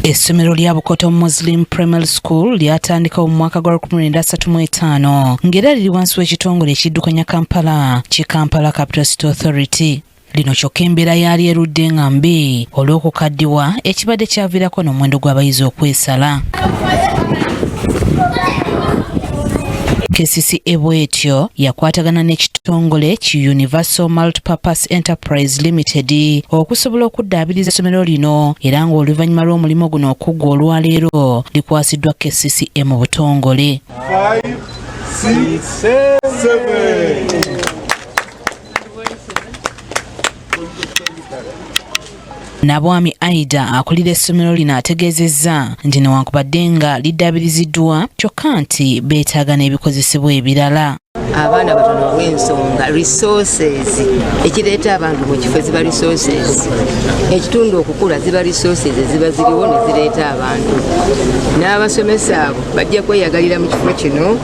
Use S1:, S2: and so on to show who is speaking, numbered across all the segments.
S1: Essomero lya Bukoto Muslim Primary School lyatandika mu mwaka gwa 1935 ng'era liri wansi w'ekitongole ekiddukanya Kampala ki Kampala Capital City Authority. Lino kyokka embeera yali erudde nga mbi olw'okukaddiwa ekibadde kyaviirako n'omuwendo gw'abayizi okwesala. KCCA bwetyo yakwatagana n'ekitongole ki Universal Multipurpose Enterprise Limited okusobola okuddaabiriza essomero lino era ng'oluvannyuma lw'omulimu guno okuggwa olwaleero likwasiddwa KCCA mu butongole.
S2: 5, 6, 7.
S1: Nabwami Aida akulira essomero lino ategeezezza nti newankubadde nga liddaabiriziddwa kyokka nti beetaaga n'ebikozesebwa ebirala.
S3: Abaana batono olw'ensonga resources ekireeta abantu mu kifo ziba resources, ekitundu okukula ziba resources ziba ziriwo ne zireeta abantu, n'abasomesa abo bajja kweyagalira mu kifo kino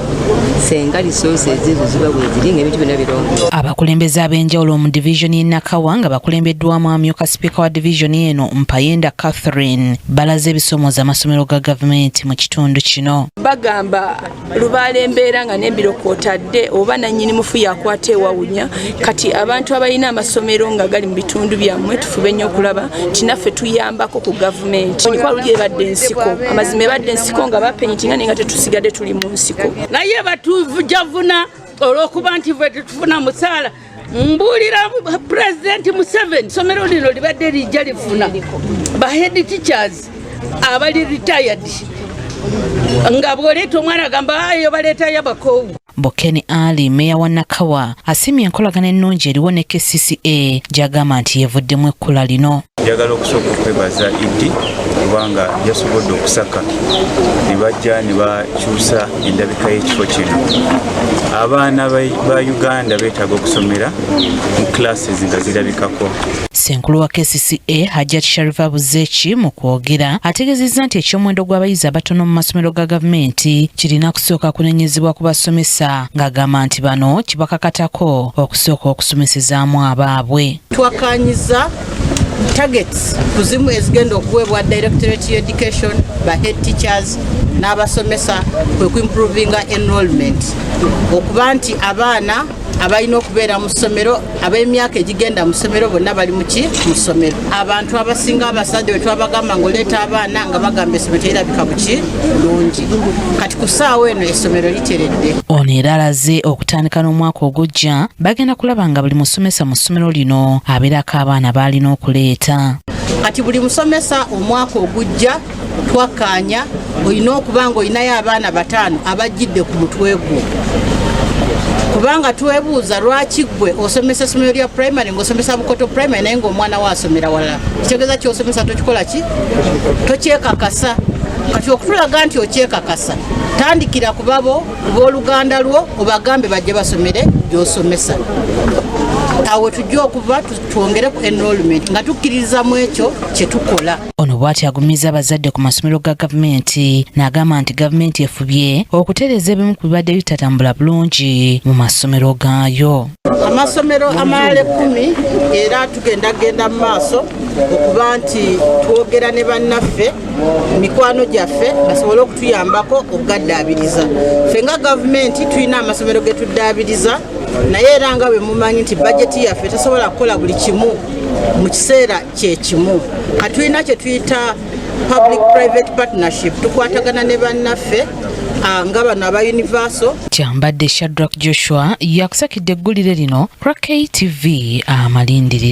S3: senga resources ezo ziba bwe ziri ng'ebintu byonna birungi.
S1: Abakulembeze ab'enjawulo mu division y'e Nakawa nga bakulembeddwamu amyuka sipiika wa division eno Mpayenda Catherine balaze ebisoomooza amasomero ga gavumenti mu kitundu kino.
S4: Bagamba lubaala embeera nga n'embiro kwotadde oba nannyini mufu yakwata ewawunya, kati abantu abalina amasomero nga gali mu bitundu byammwe tufube nnyo okulaba nti naffe tuyambako ku gavumenti. Kwa luli ebadde ensiko, amazima ebadde ensiko nga bapenyitinga naye nga tetusigadde tuli mu nsiko.
S5: Naye batujavuna olw'okuba nti ffe tetufuna musaala. Mbuulira Pulezidenti Museveni essomero lino libadde lijja lifuna ba head teachers abali retired nga bw'oleeta omwana agamba ayo baleetayo abakoowu.
S1: Bokeni Ali meya wa Nakawa asimye enkolagana ennungi eriwo ne KCCA gy'agamba nti yeevuddemu ekkula lino.
S6: Njagala okusooka okwebaza Idi kubanga yasobodde okusaka ne bajja ne bakyusa endabika y'ekifo kino. Abaana ba Uganda beetaaga okusomera mu classes nga zirabikako.
S1: Ssenkulu wa KCCA Hajjat Sharifa Buzeeki mu kwogera ategeezezza nti eky'omuwendo gw'abayizi abatono mu masomero ga gavumenti kirina kusooka kunenyezebwa ku basomesa ng'agamba nti bano kibakakatako okusooka okusomesezaamu abaabwe.
S7: Twakanyiza targets kuzimu ezigenda okuweebwa Directorate Education ba head teachers n'abasomesa kwe kuimprovinga enrollment okuba nti abaana abalina okubeera mu ssomero ab'emyaka egigenda mu ssomero bonna bali mu ssomero. Abantu abasinga abasajja bwe twabagamba ng'oleeta abaana nga bagamba essomero terirabika buki bulungi, kati ku ssaawa eno essomero literedde.
S1: Ono era alaze okutandika n'omwaka ogujja bagenda kulaba nga buli musomesa mu ssomero lino abeerako abaana b'alina okuleeta.
S7: Kati buli musomesa omwaka ogujja twakkaanya olina okuba ng'olinayo abaana 5 abajjidde ku mutwe gwo. Kubanga twebuuza lwaki gwe osomesa essomero lya primary ng'osomesa Bukoto primary naye ng'omwana we asomera wala. Kitegeeza ky'osomesa tokikola ki? Tokyekakasa. Kati okutulaga nti okyekakasa tandikira ku babo b'oluganda lwo obagambe bajje basomere gy'osomesa. Awo tujja okuva twongere ku enrollment nga tukkiririza mu ekyo kye tukola.
S1: Ono bw'ati agumiza abazadde ku masomero ga gavumenti n'agamba nti gavumenti efubye okutereeza ebimu ku bibadde bitatambula bulungi mu masomero gaayo.
S7: Amasomero amalala 10 era tugenda mu maaso okuba nti twogera ne bannaffe mikwano gyaffe basobole okutuyambako okugaddaabiriza. Ffe nga gavumenti tulina amasomero ge tuddaabiriza naye era nga bwe mumanyi nti bajeti yaffe tasobola kukola buli kimu mu kiseera kye kimu. Katulina kye tuyita public private partnership tukwatagana ne bannaffe nga bano aba Universal.
S1: Kyambadde Shadrack Joshua yakusakidde eggulire lino Crack TV amalindiri.